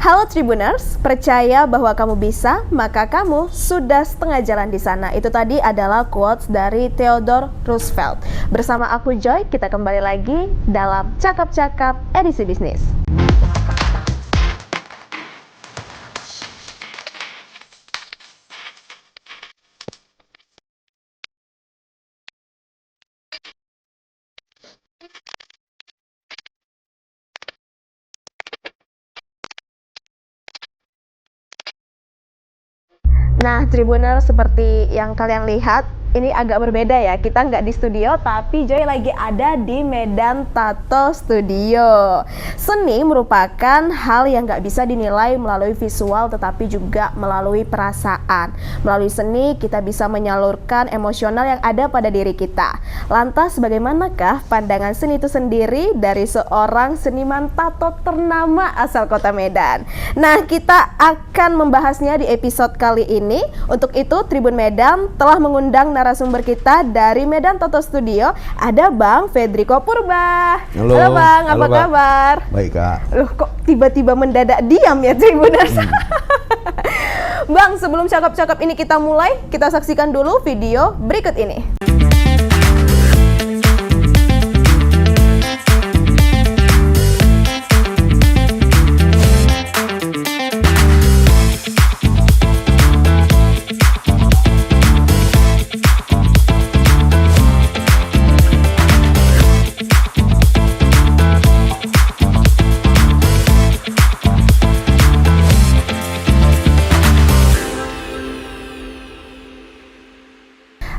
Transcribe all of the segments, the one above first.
Halo Tribuners, percaya bahwa kamu bisa, maka kamu sudah setengah jalan di sana. Itu tadi adalah quotes dari Theodore Roosevelt. Bersama aku Joy, kita kembali lagi dalam Cakap-Cakap edisi bisnis. Nah, Tribuner, seperti yang kalian lihat, ini agak berbeda ya. Kita nggak di studio, tapi Joy lagi ada di Medan Tato Studio. Seni merupakan hal yang nggak bisa dinilai melalui visual, tetapi juga melalui perasaan. Melalui seni, kita bisa menyalurkan emosional yang ada pada diri kita. Lantas, bagaimanakah pandangan seni itu sendiri dari seorang seniman tato ternama asal kota Medan? Nah, kita akan membahasnya di episode kali ini. Untuk itu, Tribun Medan telah mengundang narasumber kita dari Medan Tato Studio. Ada Bang Fedriko Purba. Halo Bang, apa Kak. kabar? Baik Kak. Loh, kok tiba-tiba mendadak diam ya Tribuners? Bang, sebelum cakap-cakap ini kita mulai, kita saksikan dulu video berikut ini.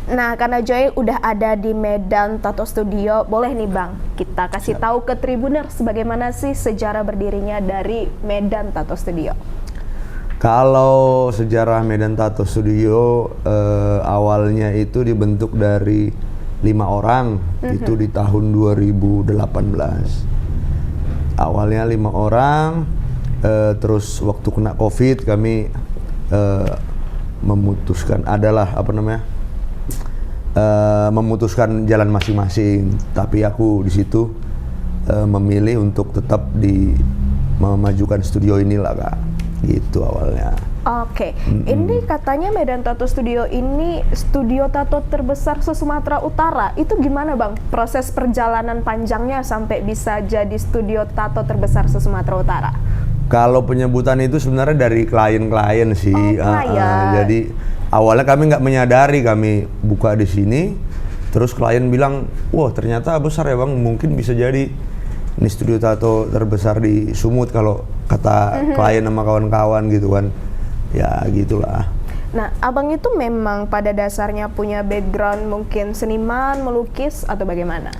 Nah, karena Joy udah ada di Medan Tato Studio, boleh nih Bang, kita kasih tahu ke Tribuners bagaimana sih sejarah berdirinya dari Medan Tato Studio. Kalau sejarah Medan Tato Studio awalnya itu dibentuk dari 5 orang, itu di tahun 2018. Awalnya 5 orang, terus waktu kena COVID kami memutuskan memutuskan jalan masing-masing, tapi aku di situ memilih untuk tetap memajukan studio inilah Kak, gitu awalnya. Oke, ini katanya Medan Tato Studio ini studio tato terbesar se-Sumatera Utara. Itu gimana Bang proses perjalanan panjangnya sampai bisa jadi studio tato terbesar se-Sumatera Utara? Kalau penyebutan itu sebenarnya dari klien-klien sih. Jadi awalnya kami nggak menyadari kami buka di sini, terus klien bilang, wah ternyata besar ya Bang, mungkin bisa jadi ini studio tato terbesar di Sumut kalau kata klien sama kawan-kawan gitu kan. Ya gitulah. Nah, Abang itu memang pada dasarnya punya background mungkin seniman, melukis atau bagaimana?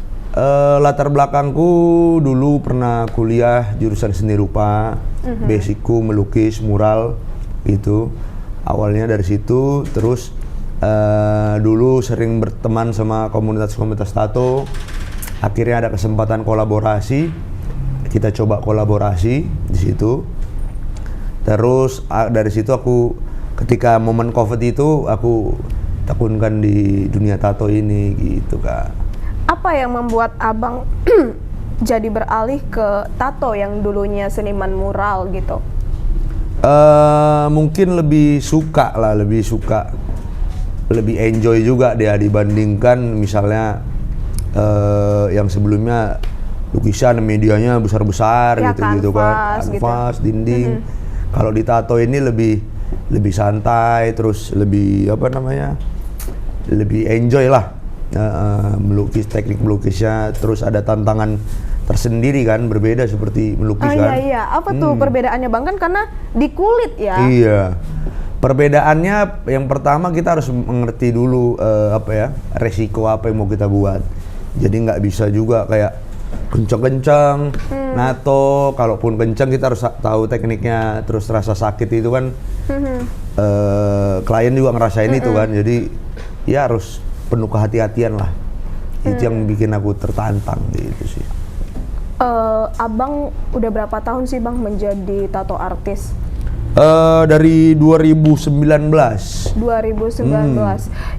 Latar belakangku dulu pernah kuliah jurusan seni rupa, basicku melukis mural gitu. Awalnya dari situ, terus dulu sering berteman sama komunitas-komunitas tato. Akhirnya ada kesempatan kolaborasi, kita coba kolaborasi di situ. Terus dari situ aku ketika momen COVID itu aku tekunkan di dunia tato ini gitu Kak. Apa yang membuat Abang jadi beralih ke tato yang dulunya seniman mural gitu? Mungkin lebih suka, lebih enjoy juga dia dibandingkan misalnya yang sebelumnya lukisan medianya besar-besar ya, gitu kan, kanvas, gitu. Dinding. Kalau di tato ini lebih santai, terus lebih lebih enjoy lah melukis, teknik melukisnya, terus ada tantangan tersendiri kan, berbeda seperti melukis kan. Iya. Apa tuh perbedaannya Bang? Kan karena di kulit ya. Iya. Perbedaannya yang pertama kita harus mengerti dulu resiko apa yang mau kita buat. Jadi nggak bisa juga kayak kenceng-kenceng, nato, kalaupun kenceng kita harus tahu tekniknya, terus rasa sakit itu kan klien juga ngerasain itu kan, jadi ya harus penuh kehati-hatian lah. Itu yang bikin aku tertantang gitu sih. Abang udah berapa tahun sih Bang menjadi tato artis? Dari 2019.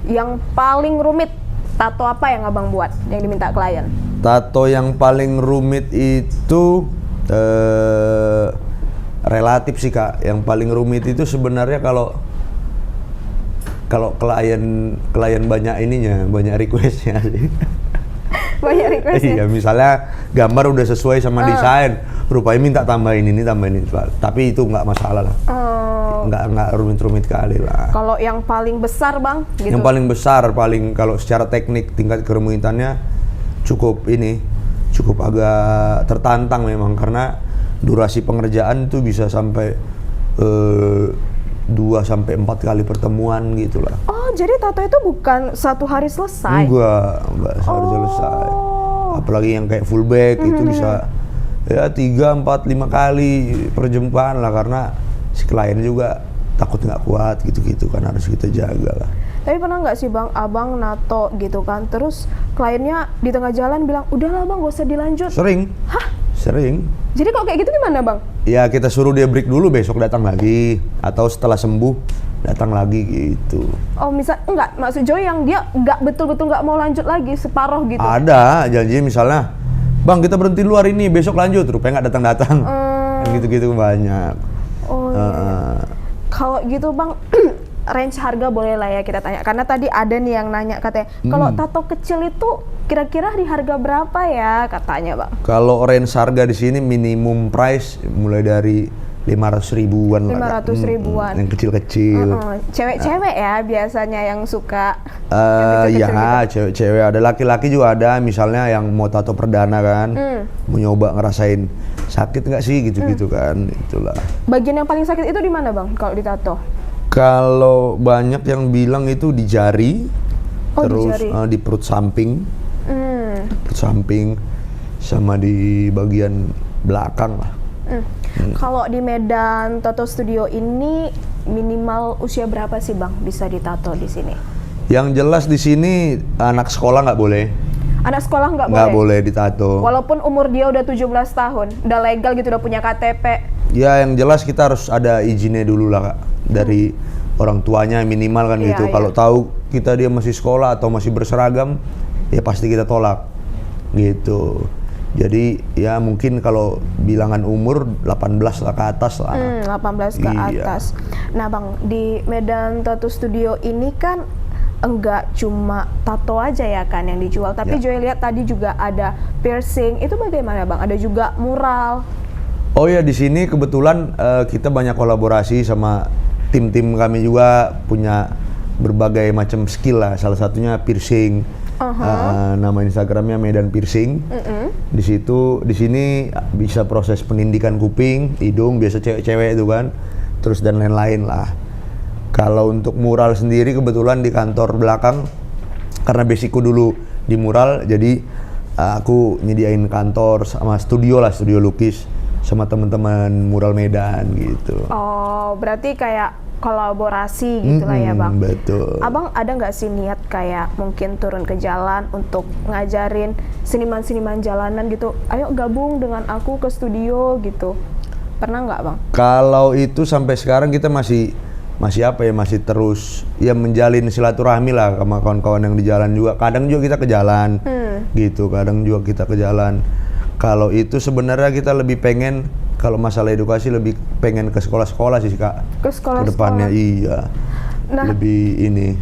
Yang paling rumit tato apa yang Abang buat yang diminta klien? Tato yang paling rumit itu relatif sih Kak. Yang paling rumit itu sebenarnya kalau klien banyak ininya, banyak requestnya sih. Banyak requestnya. Iya, misalnya gambar udah sesuai sama desain, rupanya minta tambahin ini, tapi itu nggak masalah lah. Nggak rumit-rumit kali lah. Kalau yang paling besar Bang, gitu. Yang paling besar, kalau secara teknik tingkat kerumitannya cukup agak tertantang memang, karena durasi pengerjaan itu bisa sampai 2-4 kali pertemuan gitulah. Oh, jadi tato itu bukan satu hari selesai? Enggak sehari selesai. Apalagi yang kayak full back itu bisa ya 3, 4, 5 kali perjumpaan lah, karena si klien juga takut nggak kuat gitu-gitu kan, harus kita jaga lah. Tapi pernah nggak sih Bang, abang nato gitu kan, terus kliennya di tengah jalan bilang, udahlah Bang, gak usah dilanjut? Sering. Hah? Sering. Jadi kalau kayak gitu gimana Bang? Ya kita suruh dia break dulu, besok datang lagi, atau setelah sembuh datang lagi gitu. Oh enggak, maksud Joy yang dia nggak betul-betul nggak mau lanjut lagi, separoh gitu? Ada, janji misalnya, Bang kita berhenti luar ini, besok lanjut, rupanya nggak datang-datang. Kan gitu-gitu banyak. Oh iya. Kalau gitu Bang, range harga boleh lah ya kita tanya, karena tadi ada nih yang nanya katanya, kalau tato kecil itu kira-kira di harga berapa ya katanya Bang? Kalau range harga di sini minimum price mulai dari 500 ribuan lah. 500 ribuan. Yang kecil-kecil. Cewek-cewek ya biasanya yang suka. Ya, cewek-cewek ada, laki-laki juga ada. Misalnya yang mau tato perdana kan, mau nyoba ngerasain sakit nggak sih gitu-gitu kan, itulah. Bagian yang paling sakit itu di mana Bang kalau ditato? Kalau banyak yang bilang itu di jari, terus di jari. Di perut samping, perut samping, sama di bagian belakang lah. Kalau di Medan Tato Studio ini minimal usia berapa sih Bang bisa ditato di sini? Yang jelas di sini anak sekolah nggak boleh. Anak sekolah nggak boleh? Nggak boleh ditato. Walaupun umur dia udah 17 tahun, udah legal gitu, udah punya KTP. Ya yang jelas kita harus ada izinnya dulu lah Kak, dari orang tuanya minimal kan gitu. Kalau tahu kita dia masih sekolah atau masih berseragam, ya pasti kita tolak gitu. Jadi ya mungkin kalau bilangan umur 18 lah ke atas lah. 18 ke atas. Nah Bang, di Medan Tato Studio ini kan enggak cuma tato aja ya kan yang dijual, tapi Joy lihat tadi juga ada piercing. Itu bagaimana Bang? Ada juga mural. Oh ya, di sini kebetulan kita banyak kolaborasi sama tim-tim kami juga, punya berbagai macam skill lah. Salah satunya piercing. Nama Instagramnya Medan Piercing. Di sini bisa proses penindikan kuping, hidung, biasa cewek-cewek itu kan, terus dan lain-lain lah. Kalau untuk mural sendiri kebetulan di kantor belakang, karena basicku dulu di mural, jadi aku nyediain kantor sama studio lukis sama teman-teman mural Medan gitu. Oh, berarti kayak kolaborasi gitu lah ya Bang. Betul. Abang ada nggak sih niat kayak mungkin turun ke jalan untuk ngajarin seniman-seniman jalanan gitu, ayo gabung dengan aku ke studio gitu? Pernah nggak Bang? Kalau itu sampai sekarang kita masih terus ya menjalin silaturahmi lah sama kawan-kawan yang di jalan juga. Kadang juga kita ke jalan gitu, kadang juga kita ke jalan. Kalau itu sebenarnya kita lebih pengen, kalau masalah edukasi lebih pengen ke sekolah-sekolah sih Kak. Ke sekolah-sekolah? Kedepannya iya. Nah, lebih ini.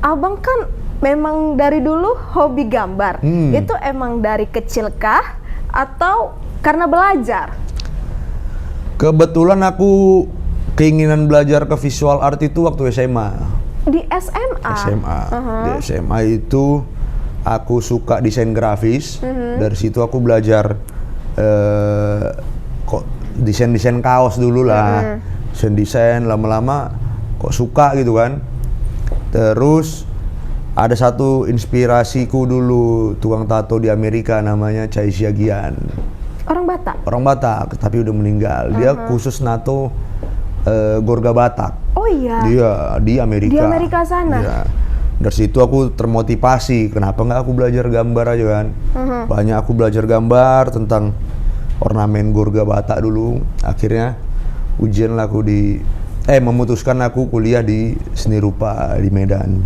Abang kan memang dari dulu hobi gambar. Itu emang dari kecil kah? Atau karena belajar? Kebetulan aku keinginan belajar ke visual art itu waktu SMA. Di SMA? SMA. Di SMA itu aku suka desain grafis. Dari situ aku belajar kok desain kaos dulu lah. Desain lama-lama kok suka gitu kan. Terus ada satu inspirasiku dulu, tukang tato di Amerika namanya Chai Siagian. Orang Batak? Orang Batak, tapi udah meninggal. Dia khusus nato Gorga Batak. Oh iya? Dia di Amerika. Di Amerika sana? Iya. Dari situ aku termotivasi, kenapa nggak aku belajar gambar aja kan. Banyak aku belajar gambar tentang ornamen Gorga Batak dulu. Akhirnya ujian lah aku memutuskan aku kuliah di seni rupa di Medan.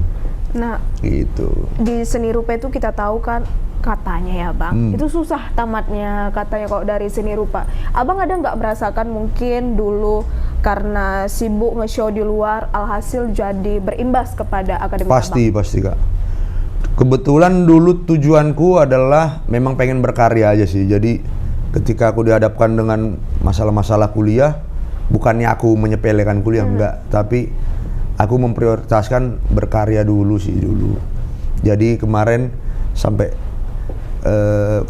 Nah, gitu. di seni rupa itu kita tahu kan katanya ya Bang, itu susah tamatnya katanya kok dari seni rupa. Abang ada nggak merasakan mungkin dulu karena sibuk nge-show di luar, alhasil jadi berimbas kepada akademi Pasti Abang? pasti Kak. Kebetulan dulu tujuanku adalah memang pengen berkarya aja sih. Jadi ketika aku dihadapkan dengan masalah-masalah kuliah, bukannya aku menyepelekan kuliah enggak, tapi aku memprioritaskan berkarya dulu sih dulu. Jadi kemarin sampai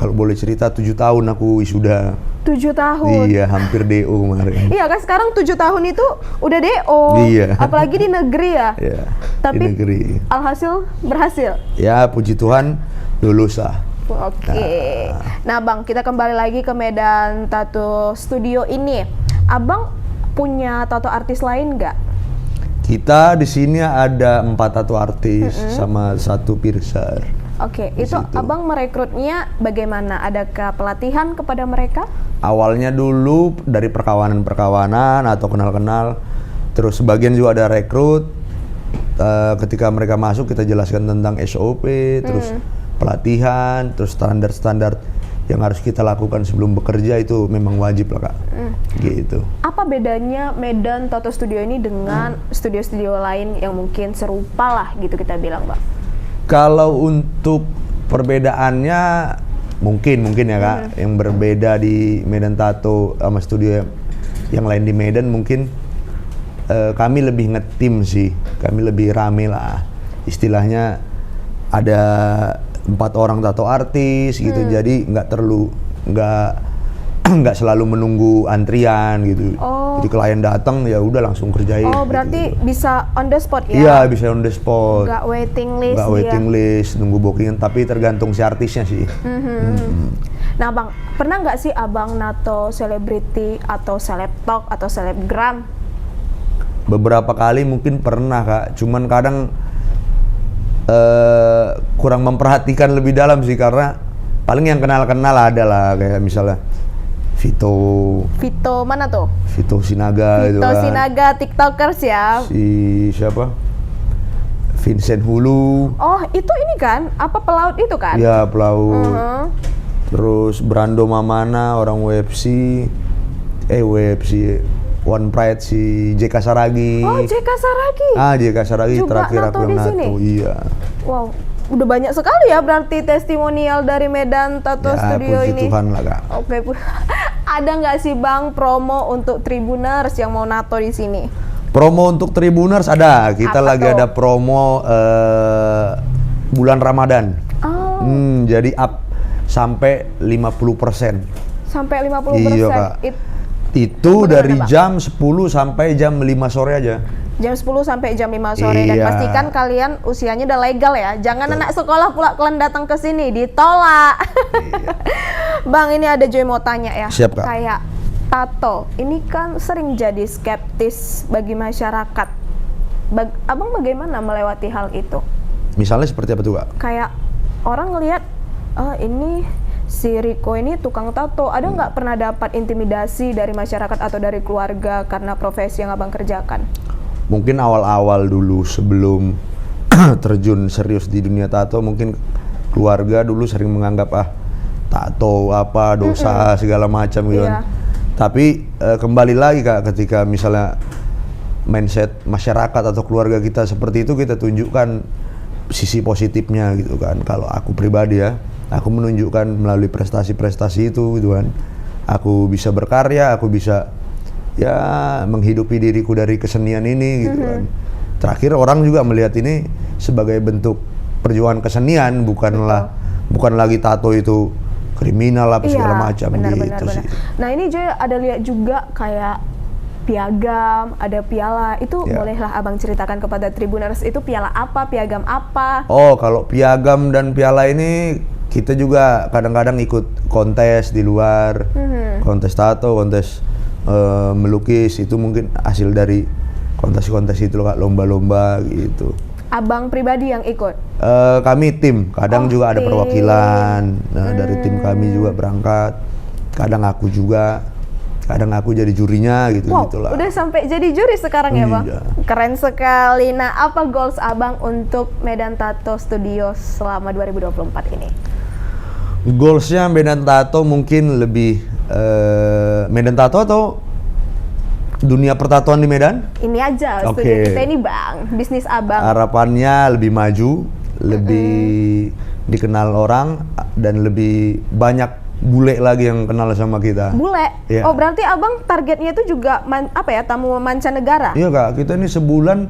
kalau boleh cerita 7 tahun aku wisuda. 7 tahun? Iya, hampir DO kemarin. Iya kan sekarang 7 tahun itu udah DO, Iya. apalagi di negeri ya. Iya, Tapi di negeri. alhasil berhasil. Ya puji Tuhan lulus lah. Oke. Nah Bang, kita kembali lagi ke Medan Tato Studio ini. Abang punya tato artis lain nggak? Kita di sini ada 4 tato artis sama 1 piercer. Oke, Di itu situ. Abang merekrutnya bagaimana? Adakah pelatihan kepada mereka? Awalnya dulu dari perkawanan atau kenal-kenal, terus sebagian juga ada rekrut. Ketika mereka masuk kita jelaskan tentang SOP, terus pelatihan, terus standar-standar yang harus kita lakukan sebelum bekerja itu memang wajib lah Kak. Gitu. Apa bedanya Medan Tato Studio ini dengan studio-studio lain yang mungkin serupa lah gitu kita bilang Bang? Kalau untuk perbedaannya mungkin ya Kak, yang berbeda di Medan Tato sama studio yang lain di Medan mungkin kami lebih ngetim sih, kami lebih rame lah. Istilahnya ada 4 orang tato artis gitu, jadi nggak selalu menunggu antrian gitu. Oh. Jadi klien datang ya udah langsung kerjain. Oh berarti gitu. bisa on the spot ya? Iya bisa on the spot. Nggak waiting list Nggak waiting list, nunggu bookingan, tapi tergantung si artisnya sih. Nah Bang, pernah nggak sih Abang nato selebriti atau selebtok atau selebgram? Beberapa kali mungkin pernah Kak, cuman kadang kurang memperhatikan lebih dalam sih, karena paling yang kenal-kenal ada lah, kayak misalnya Vito mana tuh? Vito Sinaga itu Vito kan. Sinaga, tiktokers ya? Si siapa? Vincent Hulu. Oh itu ini kan, apa pelaut itu kan? Ya pelaut. Mhm. Terus Brando Mamana, orang WFC One Pride, si JK Saragi. Oh JK Saragi? JK Saragi juga terakhir nato aku yang di nato. sini? Iya. Wow, udah banyak sekali ya berarti testimonial dari Medan Tato Studio puji ini. Tuhan lah Kak. Oke, ada nggak sih Bang promo untuk Tribuners yang mau nato di sini? Promo untuk Tribuners ada. Kita Apa lagi tuh? ada promo bulan Ramadan. Oh, Jadi up sampai 50%. sampai 50%. Iya Kak. Bagaimana, Itu dari Bang? jam 10 sampai jam 5 sore aja. Jam 10 sampai jam 5 sore dan Iya. pastikan kalian usianya udah legal ya. Jangan anak sekolah pula kalian datang ke sini ditolak. Bang, ini ada Joy mau tanya ya. Siap, Kak. Kayak tato, ini kan sering jadi skeptis bagi masyarakat. Abang bagaimana melewati hal itu? Misalnya seperti apa tuh Kak? Kayak orang ngelihat, ini si Rico ini tukang tato. Ada nggak pernah dapat intimidasi dari masyarakat atau dari keluarga karena profesi yang abang kerjakan? Mungkin awal-awal dulu sebelum terjun serius di dunia tato, mungkin keluarga dulu sering menganggap tato apa dosa segala macam gitu Iya. kan. Tapi kembali lagi Kak, ketika misalnya mindset masyarakat atau keluarga kita seperti itu, kita tunjukkan sisi positifnya gitu kan. Kalau aku pribadi ya, aku menunjukkan melalui prestasi-prestasi itu gitu kan. Aku bisa berkarya, aku bisa ya menghidupi diriku dari kesenian ini gitu kan. Terakhir orang juga melihat ini sebagai bentuk perjuangan kesenian, bukan lagi tato itu kriminal apa segala macam gitu sih. Nah ini Joy ada lihat juga kayak piagam, ada piala. Itu Ya. bolehlah abang ceritakan kepada Tribuners, itu piala apa, piagam apa? Oh, kalau piagam dan piala ini kita juga kadang-kadang ikut kontes di luar, kontes tato, kontes melukis, itu mungkin hasil dari kontes-kontes itu loh Kak, lomba-lomba gitu. Abang pribadi yang ikut? Kami tim, kadang juga ada tim. perwakilan. Nah, dari tim kami juga berangkat, kadang aku juga kadang aku jadi jurinya gitu Wow, gitulah. udah sampai jadi juri sekarang ya Bang? Iya. Keren sekali. Nah, apa goals Abang untuk Medan Tato Studio selama 2024 ini? Goalsnya Medan Tato mungkin lebih Medan Tato atau dunia pertatoan di Medan? Ini aja Oke. studio kita ini Bang, bisnis Abang. Harapannya lebih maju, lebih dikenal orang, dan lebih banyak bule lagi yang kenal sama kita. Bule? Iya. Oh berarti Abang targetnya itu juga tamu mancanegara? Iya Kak, kita ini sebulan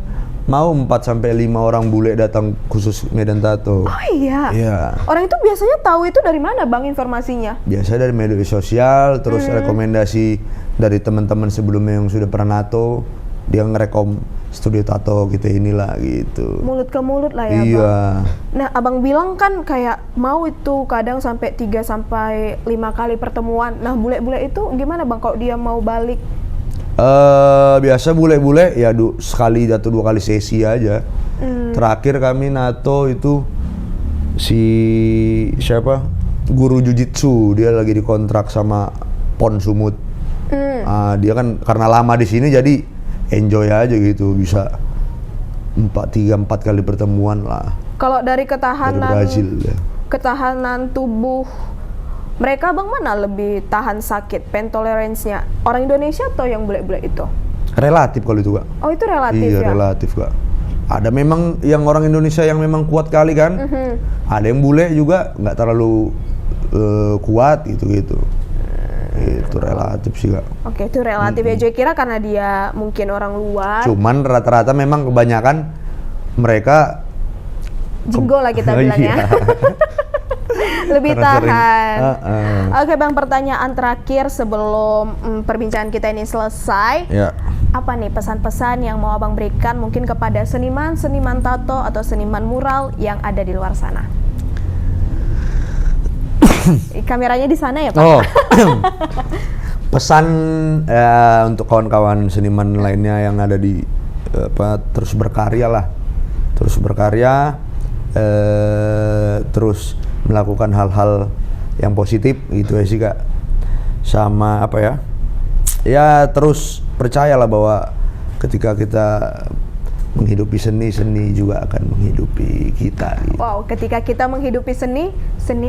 mau 4-5 orang bule datang khusus Medan Tato. Oh iya? Iya. Orang itu biasanya tahu itu dari mana Bang informasinya? Biasa dari media sosial, terus rekomendasi dari teman-teman sebelumnya yang sudah pernah nato, dia ngerekom studio tato kita inilah gitu. Mulut ke mulut lah ya Iya. Bang? Nah Abang bilang kan kayak mau itu kadang sampai 3-5 kali pertemuan. Nah bule-bule itu gimana Bang kalau dia mau balik? Biasa bule-bule ya sekali atau 2 kali sesi aja. Terakhir kami nato itu si siapa? Guru jujitsu, dia lagi dikontrak sama Pon Sumut. Dia kan karena lama di sini jadi enjoy aja gitu, bisa 3-4 kali pertemuan lah. Kalau dari Dari Brazil ya. ketahanan tubuh mereka Bang mana lebih tahan sakit, pain tolerance-nya? Orang Indonesia atau yang bule-bule itu? Relatif kalau itu Kak. Oh itu relatif Iya ya? relatif Kak. Ada memang yang orang Indonesia yang memang kuat kali kan. Ada yang bule juga nggak terlalu kuat gitu. Itu relatif sih Kak. Oke itu relatif ya, Joy kira karena dia mungkin orang luar. Cuman rata-rata memang kebanyakan mereka Jenggo lah kita bilang ya. Iya. Lebih Karena sering- tahan. Heeh. Oke Bang, pertanyaan terakhir sebelum perbincangan kita ini selesai. Ya. Apa nih pesan-pesan yang mau Abang berikan mungkin kepada seniman tato atau seniman mural yang ada di luar sana? Kameranya di sana ya Pak? Oh. Pesan untuk kawan-kawan seniman lainnya yang ada di terus berkarya lah. Terus berkarya, terus melakukan hal-hal yang positif gitu ya sih Kak. Sama apa ya? Ya terus percayalah bahwa ketika kita menghidupi seni juga akan menghidupi kita gitu. Wow, ketika kita menghidupi seni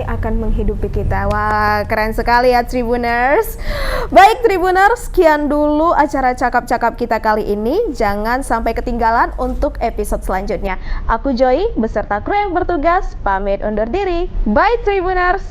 akan menghidupi kita. Wah, keren sekali ya Tribuners. Baik Tribuners, sekian dulu acara cakap-cakap kita kali ini. Jangan sampai ketinggalan untuk episode selanjutnya. Aku Joy beserta kru yang bertugas pamit undur diri. Bye Tribuners.